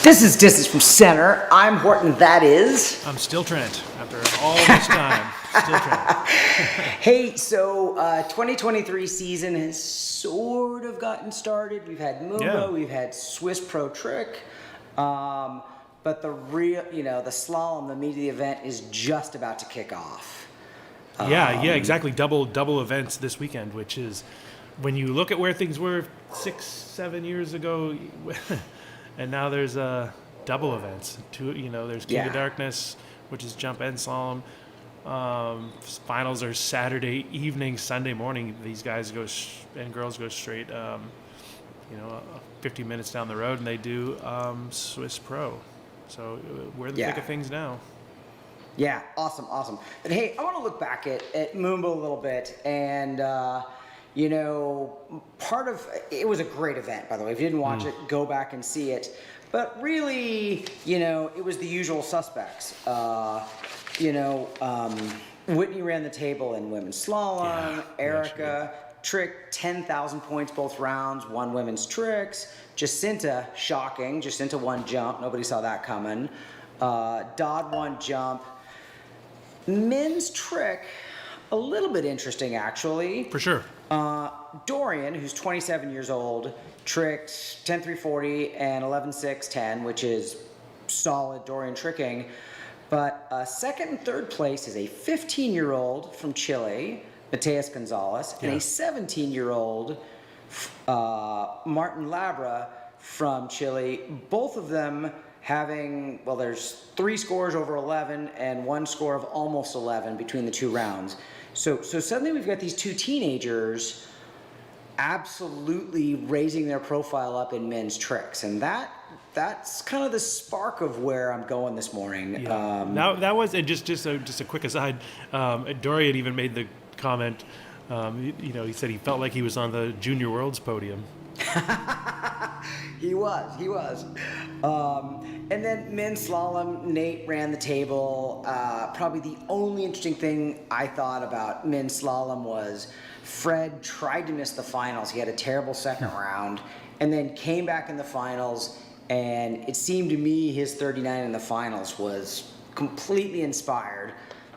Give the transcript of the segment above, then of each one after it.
This is Distance from Center. I'm Horton, that is. I'm still Trent, after all this time. Still Trent. Hey, so 2023 season has sort of gotten started. We've had Moomba, we've had Swiss Pro Trick, but the real, the slalom, the meat of the event is just about to kick off. Yeah, exactly. Double events this weekend, which is, when you look at where things were 6-7 years ago, and now there's double events. There's King of Darkness, which is jump and slalom. Finals are Saturday evening, Sunday morning. These guys and girls go straight, 50 minutes down the road, and they do Swiss Pro. So we're in the thick of things now. Yeah, awesome. But hey, I want to look back at Moomba a little bit, and part of it was a great event, by the way. If you didn't watch it, go back and see it. But really, it was the usual suspects. Whitney ran the table in women's slalom. Erica, trick, 10,000 points both rounds, won women's tricks. Jacinta, shocking. Jacinta won jump. Nobody saw that coming. Dodd won jump. Men's trick, a little bit interesting, actually. For sure. Dorian, who's 27 years old, tricked 10.340 and 11.610, which is solid Dorian tricking. But second and third place is a 15-year-old from Chile, Mateus Gonzalez, and a 17-year-old Martin Labra from Chile. Both of them having, there's 3 scores over 11 and 1 score of almost 11 between the 2 rounds. So suddenly we've got these 2 teenagers absolutely raising their profile up in men's tricks, and that's kind of the spark of where I'm going this morning. Yeah. Now that was just a quick aside. Dorian even made the comment. He said he felt like he was on the Junior Worlds podium. He was. And then men's slalom, Nate ran the table. Probably the only interesting thing I thought about men's slalom was Fred tried to miss the finals. He had a terrible second round and then came back in the finals. And it seemed to me his 39 in the finals was completely inspired.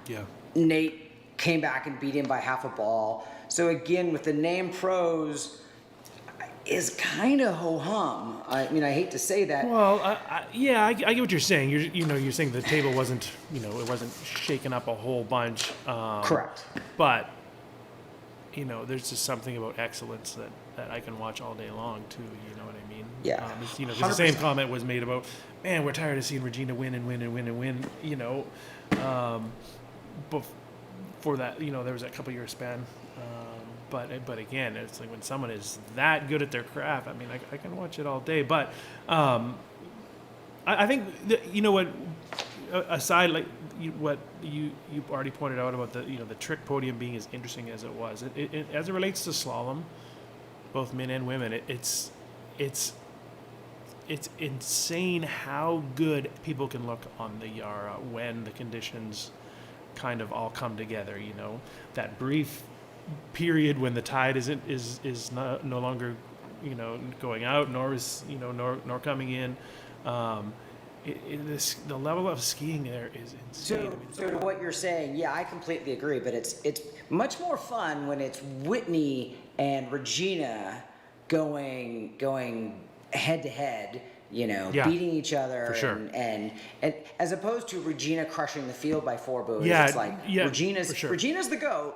Yeah. Nate came back and beat him by half a ball. So again, with the name pros, is kind of ho-hum. I mean, I hate to say that. Well, I get what you're saying. You're saying the table wasn't, it wasn't shaking up a whole bunch. Correct. But, there's just something about excellence that I can watch all day long, too. You know what I mean? Yeah. The same comment was made about, man, we're tired of seeing Regina win and win and win and win, before that, there was a couple year span. But again, it's like when someone is that good at their craft, I mean, I can watch it all day. But I think what, aside what you already pointed out about the trick podium being as interesting as it was, it as it relates to slalom, both men and women, it's insane how good people can look on the Yara when the conditions kind of all come together. That brief period when the tide is no longer going out, nor is nor coming in. The level of skiing there is insane. So to what you're saying, I completely agree. But it's much more fun when it's Whitney and Regina going head to head. Beating each other, for sure. and as opposed to Regina crushing the field by 4 buoys. Yeah, it's like Regina's the GOAT.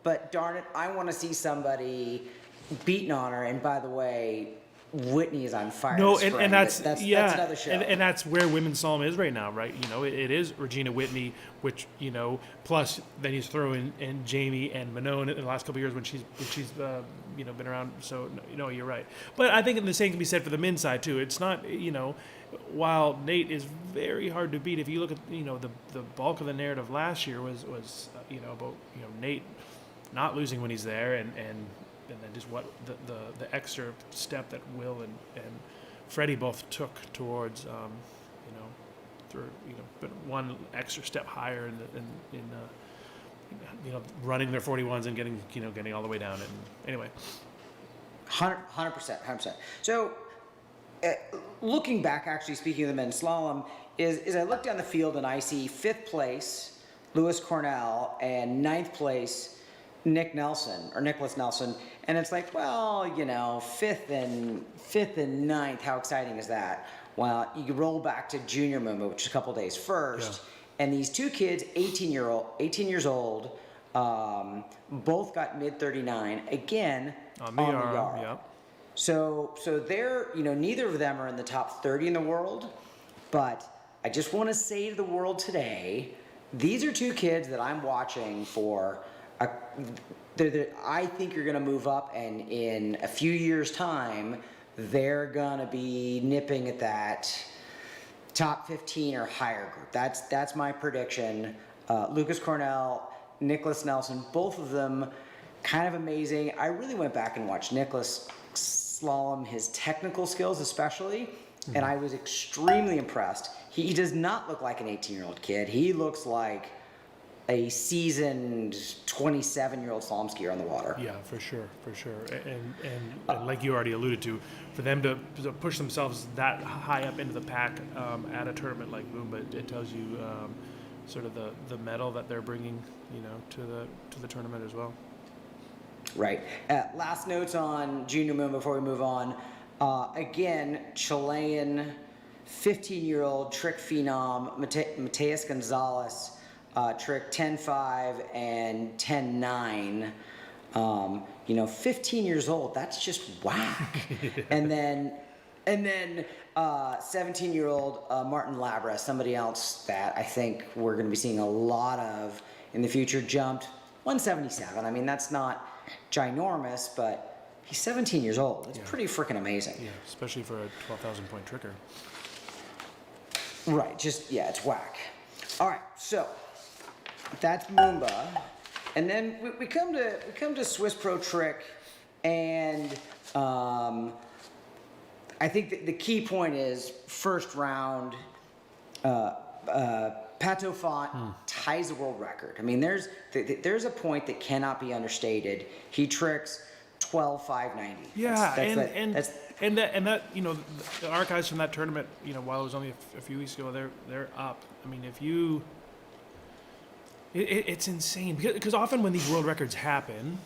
But darn it, I want to see somebody beating on her. And by the way, Whitney is on fire. No, and that's another show. And that's where women's slalom is right now, right? It is Regina Whitney, which plus then you throw in Jamie and Manon in the last couple of years when she's been around. So you're right. But I think the same can be said for the men's side too. It's not while Nate is very hard to beat. If you look at the bulk of the narrative last year was about Nate not losing when he's there, and then just what the extra step that Will and Freddie both took towards but one extra step higher in running their 41s and getting all the way down. And anyway, 100%. So looking back, actually, speaking of the men's slalom, is I look down the field and I see 5th place Lewis Cornell and 9th place Nicholas Nelson, and it's like, well, you know, 5th and 9th, how exciting is that? Well, you roll back to Junior Moomba, which is a couple days first, and these two kids, 18 years old, both got mid 39 again on the yard. Yep. So they're, you know, neither of them are in the top 30 in the world, but I just want to say to the world today, these are two kids that I'm watching for. I think you're going to move up, and in a few years' time, they're going to be nipping at that top 15 or higher group. That's my prediction. Lucas Cornell, Nicholas Nelson, both of them kind of amazing. I really went back and watched Nicholas slalom, his technical skills especially, and I was extremely impressed. He does not look like an 18-year-old kid. He looks like a seasoned 27-year-old slalom skier on the water. Yeah, for sure. And like you already alluded to, for them to push themselves that high up into the pack at a tournament like Moomba, it tells you sort of the medal that they're bringing, you know, to the tournament as well. Right. Last notes on Junior Moon before we move on. Again, Chilean 15-year-old trick phenom Mateus Gonzalez, trick 10.5 and 10.9. You know, 15 years old. That's just whack. And then 17-year-old Martin Labra, somebody else that I think we're going to be seeing a lot of in the future, jumped 177. I mean, that's not ginormous, but he's 17 years old. It's pretty freaking amazing. Yeah, especially for a 12,000 point tricker. Right, it's whack. All right, so that's Moomba, and then we come to Swiss Pro Trick, and I think the key point is first round. Pato Font ties the world record. I mean, there's a point that cannot be understated. He tricks 12.590. Yeah, and that you know, the archives from that tournament, you know, while it was only a few weeks ago, they're up. I mean, if you, it's insane because often when these world records happen,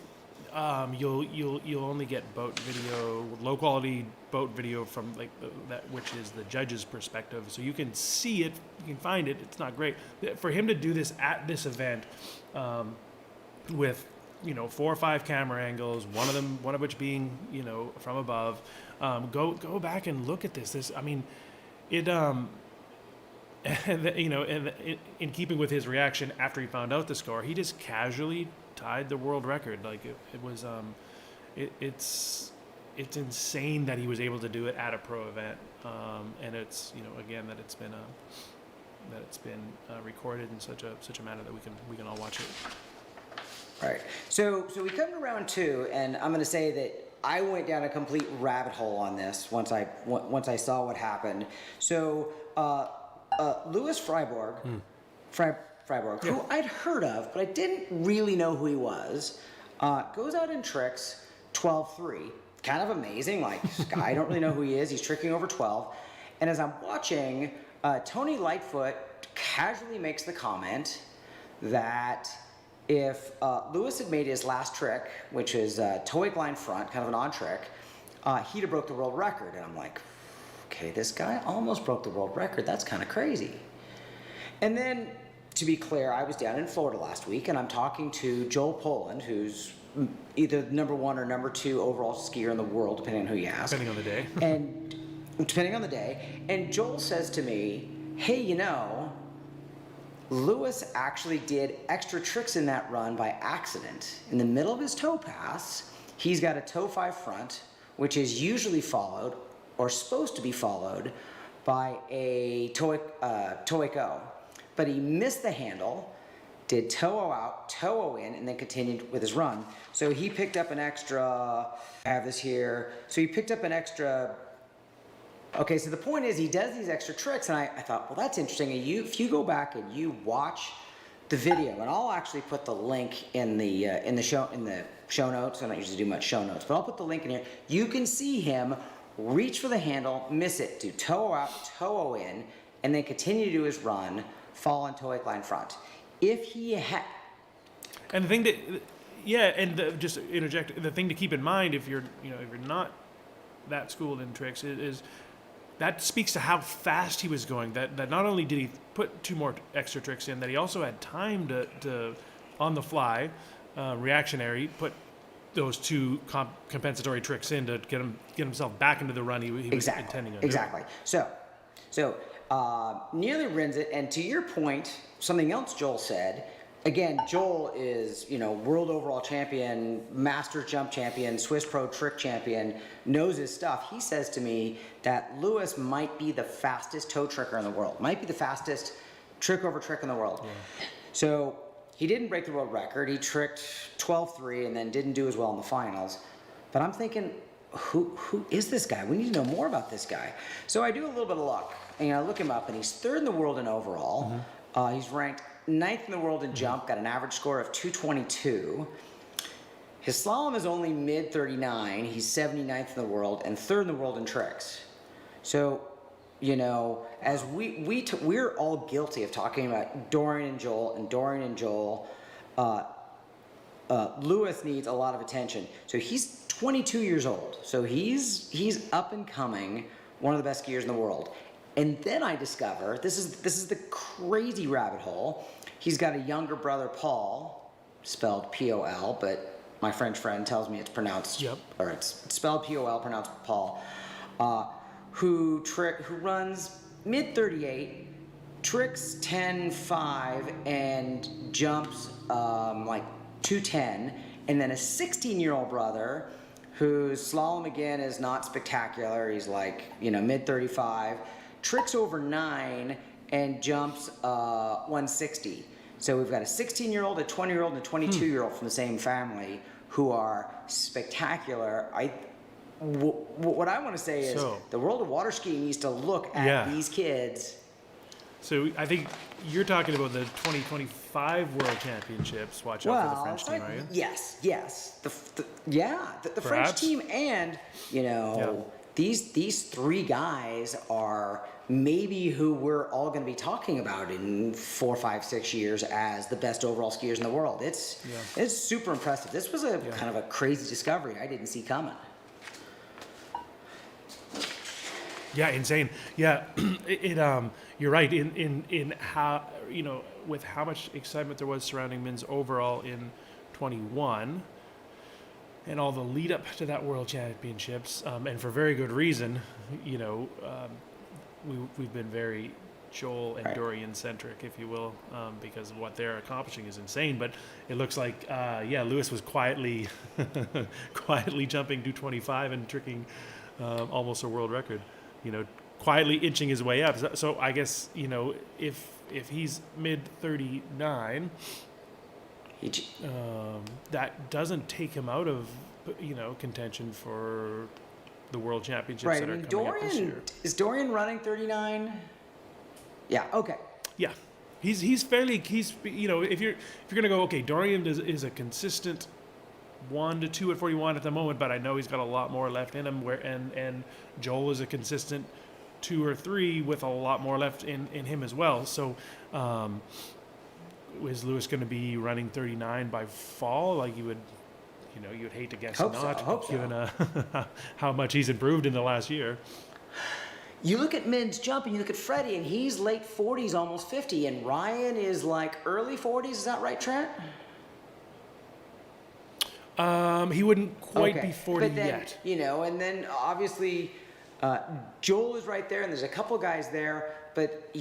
you'll only get boat video, low quality boat video from like that, which is the judge's perspective. So you can see it, you can find it. It's not great for him to do this at this event, with, you know, 4 or 5 camera angles, one of which being, you know, from above. Go back and look at this. I mean, it and, you know, and in keeping with his reaction after he found out the score, he just casually tied the world record. Like it was it's insane that he was able to do it at a pro event, and it's, you know, again, that it's been recorded in such a manner that we can all watch it. Right. So we come to round 2, and I'm going to say that I went down a complete rabbit hole on this once I saw what happened. So Louis Freiburg, who I'd heard of, but I didn't really know who he was, goes out and tricks 12.3. Kind of amazing. Like, this guy, I don't really know who he is. He's tricking over 12. And as I'm watching, Tony Lightfoot casually makes the comment that if Lewis had made his last trick, which is toe line front, kind of an on trick, he'd have broke the world record. And I'm like, okay, this guy almost broke the world record. That's kind of crazy. And then, to be clear, I was down in Florida last week, and I'm talking to Joel Poland, who's either number 1 or number 2 overall skier in the world, depending on who you ask. Depending on the day. And depending on the day. And Joel says to me, hey, you know, Lewis actually did extra tricks in that run by accident. In the middle of his toe pass, he's got a toe 5 front, which is usually followed, or supposed to be followed, by a toe go. But he missed the handle, did toe out, toe in, and then continued with his run. So he picked up an extra, I have this here, so he picked up an extra. Okay, so the point is he does these extra tricks, and I thought, well, that's interesting. And if you go back and you watch the video, and I'll actually put the link in the show notes. I don't usually do much show notes, but I'll put the link in here. You can see him reach for the handle, miss it, do toe out, toe in, and then continue to do his run, fall on toe line front. If he had... And the thing that, just interject, the thing to keep in mind if you're not that schooled in tricks is that speaks to how fast he was going. That not only did he put 2 more extra tricks in, that he also had time to on the fly, reactionary, put those 2 compensatory tricks in to get himself back into the run he was intending on. Exactly. So nearly wins it. And to your point, something else Joel said. Again, Joel is, world overall champion, master jump champion, Swiss Pro trick champion, knows his stuff. He says to me that Lewis might be the fastest toe tricker in the world, might be the fastest trick over trick in the world. Yeah. So he didn't break the world record. He tricked 12.3 and then didn't do as well in the finals. But I'm thinking, who is this guy? We need to know more about this guy. So I do a little bit of luck, and I look him up, and he's 3rd in the world in overall. Mm-hmm. He's ranked 9th in the world in jump, got an average score of 222. His slalom is only mid 39. He's 79th in the world and 3rd in the world in tricks. So, as we're all guilty of talking about Dorian and Joel. Lewis needs a lot of attention. So he's 22 years old. So he's up and coming, one of the best skiers in the world. And then I discover, this is the crazy rabbit hole, he's got a younger brother, Paul, spelled P-O-L, but my French friend tells me it's pronounced, or it's spelled P-O-L, pronounced Paul, who runs mid-38, tricks 10.5, and jumps like 210, and then a 16-year-old brother whose slalom again is not spectacular, he's like, mid-35, tricks over 9 and jumps 160. So we've got a 16-year-old, a 20-year-old, and a 22-year-old from the same family who are spectacular. What I want to say is the world of water skiing needs to look at these kids. So I think you're talking about the 2025 World Championships. Watch out for the French team, are you? Yes. The French team, and these 3 guys are maybe who we're all going to be talking about in 4, 5, 6 years as the best overall skiers in the world. It's super impressive. This was a kind of a crazy discovery I didn't see coming. Yeah, insane. Yeah, you're right in how with how much excitement there was surrounding men's overall in 21. And all the lead up to that World Championships, and for very good reason, we've been very Joel and Dorian centric, if you will, because what they're accomplishing is insane. But it looks like, Lewis was quietly jumping 225 and tricking almost a world record, quietly inching his way up. So I guess, if he's mid 39. That doesn't take him out of, contention for the World Championships that are coming up this year. Is Dorian running 39? Yeah. Okay. Yeah, he's fairly if you're gonna go, okay, Dorian is a consistent 1 to 2 at 41 at the moment, but I know he's got a lot more left in him. And Joel is a consistent 2 or 3 with a lot more left in him as well. So. Is Lewis going to be running 39 by fall? Like you would hate to guess not, given how much he's improved in the last year. You look at men's jump and you look at Freddie, and he's late 40s, almost 50, and Ryan is like early 40s. Is that right, Trent? He wouldn't quite be 40 but then, yet. And then obviously Joel is right there, and there's a couple guys there. But,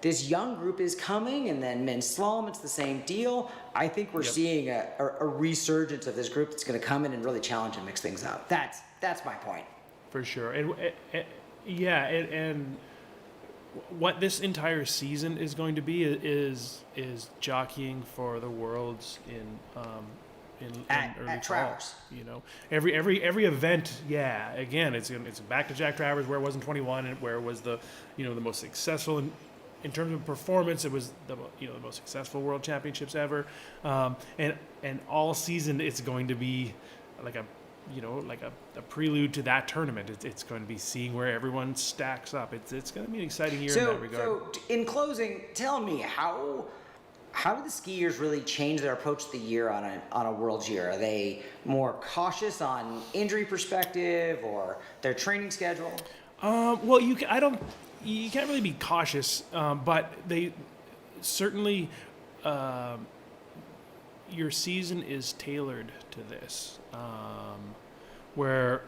this young group is coming, and then men's slalom, it's the same deal. I think we're seeing a resurgence of this group that's going to come in and really challenge and mix things up. That's my point. For sure. And what this entire season is going to be is jockeying for the worlds in early Travers. fall. Every event. Yeah, again, it's back to Jack Travers, where it was in 21, and where it was the most successful in terms of performance. It was the most successful World Championships ever, and all season it's going to be like a like a prelude to that tournament. It's going to be seeing where everyone stacks up. It's going to be an exciting year in that regard. So, in closing, tell me how do the skiers really change their approach to the year on a World's year? Are they more cautious on injury perspective or their training schedule? Well, you can't really be cautious, but they certainly your season is tailored to this, where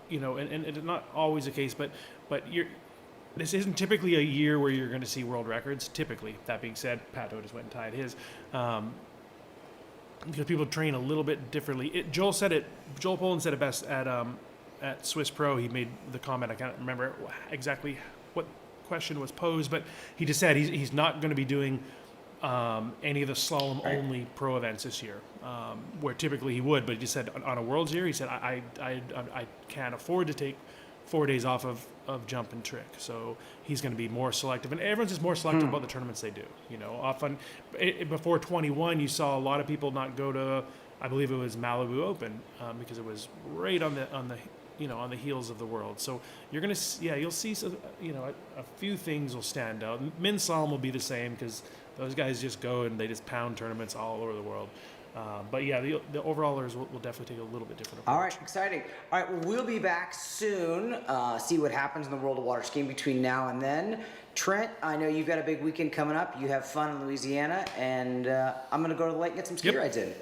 and it's not always the case, but this isn't typically a year where you're going to see world records. Typically, that being said, Pat Otis went and tied his. Because people train a little bit differently. Joel Poland said it best at Swiss Pro. He made the comment, I can't remember exactly what question was posed, but he just said he's not going to be doing any of the slalom only pro events this year, where typically he would, but he just said on a World's year, he said I can't afford to take 4 days off of jump and trick, so he's going to be more selective, and everyone's just more selective about the tournaments they do. Often before 21, you saw a lot of people not go to, I believe it was Malibu Open, because it was right on the heels of the World. So you'll see a few things will stand out. Men's slalom will be the same because those guys just go and they just pound tournaments all over the world. But yeah, the overallers will definitely take a little bit different approach. All right, exciting. All right, well, we'll be back soon. See what happens in the world of water skiing between now and then. Trent, I know you've got a big weekend coming up. You have fun in Louisiana, and I'm going to go to the lake and get some ski rides in.